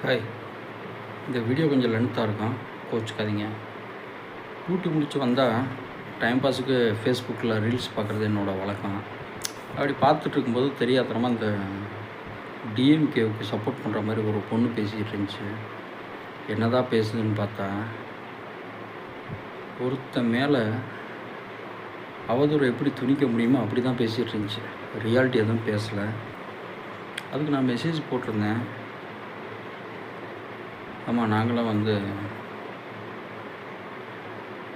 Hi. இந்த video கொஞ்சம் லென்த்தாக இருக்கும், கோச்சிக்காதீங்க. டியூட்டி முடிச்சு வந்தால் டைம் பாஸுக்கு ஃபேஸ்புக்கில் ரீல்ஸ் பார்க்குறது என்னோடய வழக்கம். அப்படி பார்த்துட்டு இருக்கும்போது தெரியாதனமாக இந்த டிஎம்கேவுக்கு சப்போர்ட் பண்ணுற மாதிரி ஒரு பொண்ணு பேசிக்கிட்டு இருந்துச்சு. என்ன தான் பேசுதுன்னு பார்த்தா, ஒருத்த மேலே அவதூறு எப்படி துணிக்க முடியுமோ அப்படி தான் பேசிகிட்டு இருந்துச்சு. ரியாலிட்டி எதுவும் பேசலை. அதுக்கு நான் மெசேஜ் போட்டிருந்தேன். ஆமாம், நாங்களாம்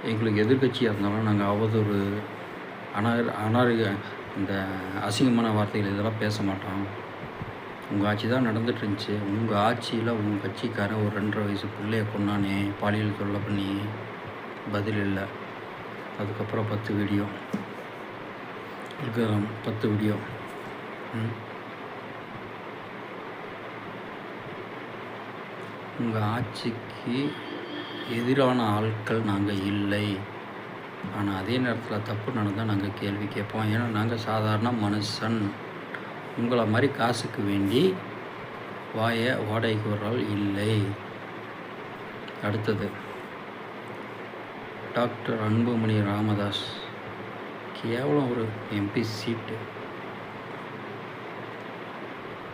எங்களுக்கு எதிர்கட்சியாக இருந்தாலும் நாங்கள் அவதூறு இந்த அசிங்கமான வார்த்தைகள் இதெல்லாம் பேச மாட்டோம். உங்கள் ஆட்சி தான் நடந்துட்டு இருந்துச்சு. உங்கள் ஆட்சியில் உங்கள் கட்சிக்காரன் ஒரு 2.5 வயசு பிள்ளைய கொண்டானே, பாலியல் தொல்லை பண்ணி, பதில் இல்லை. அதுக்கப்புறம் 10 வீடியோ இருக்கலாம், 10 வீடியோ. உங்கள் ஆட்சிக்கு எதிரான ஆட்கள் நாங்கள் இல்லை. ஆனால் அதே நேரத்தில் தப்பு நடந்தால் நாங்கள் கேள்வி கேட்போம். ஏன்னா நாங்கள் சாதாரண மனுஷன். உங்களை மாதிரி காசுக்கு வேண்டி வாடகைக்கு ஒரு ஆள் இல்லை. அடுத்தது, டாக்டர் அன்புமணி ராமதாஸ் கேவலம் ஒரு எம்பி சீட்டு.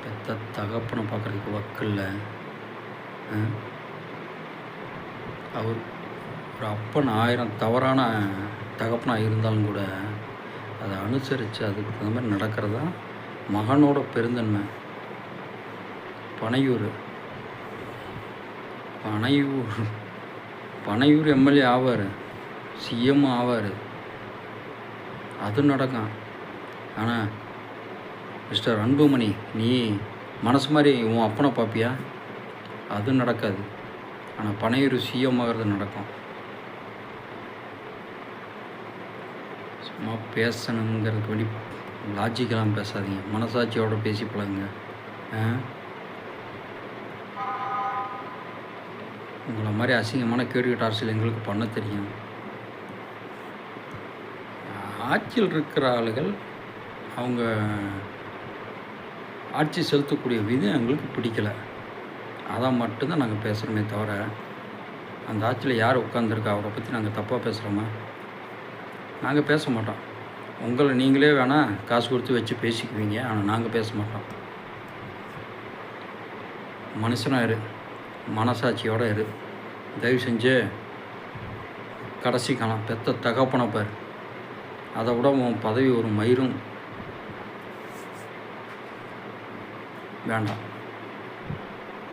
பெத்த தகப்பனை பார்க்குறதுக்கு வக்கில்ல. அவர் ஒரு அப்பன் 1000 தவறான தகப்பனாக இருந்தாலும் கூட அதை அனுசரித்து அதுக்கு தகுந்த மாதிரி நடக்கிறது தான் மகனோட பெருந்தன்மை. பனையூர் எம்எல்ஏ ஆவார், சிஎம் ஆவார், அது நடக்கும். ஆனால் மிஸ்டர் அன்புமணி, நீ மனசு மாதிரி உன் அப்பனை பார்ப்பியா? அது நடக்காது. ஆனால் பனையூர் சிஎம் ஆகிறது நடக்கும். சும்மா பேசணுங்கிறதுக்கு வேண்டி லாஜிக்கெல்லாம் பேசாதீங்க, மனசாட்சியோடு பேசி பழகுங்க. உங்களை மாதிரி அசிங்கமான கேடுகட்ட அரசியல் எங்களுக்கு பண்ண தெரியும். ஆட்சியில் இருக்கிற ஆளுகள் அவங்க ஆட்சி செலுத்தக்கூடிய விதம் எங்களுக்கு பிடிக்கலை. அதான் மட்டும்தான் நாங்கள் பேசுகிறோமே தவிர, அந்த ஆட்சியில் யார் உட்காந்துருக்கா அவரை பற்றி நாங்கள் தப்பாக பேசுகிறோமா? நாங்கள் பேச மாட்டோம். உங்களை நீங்களே வேணால் காசு கொடுத்து வச்சு பேசிக்குவீங்க, ஆனால் நாங்கள் பேச மாட்டோம். மனுஷனாக இரு, மனசாட்சியோடு இரு. தயவு செஞ்சு கடைசி காலம் பெத்த தகப்பனை பார். அதை விட உன் பதவி ஒரு மயிரும் வேண்டாம்.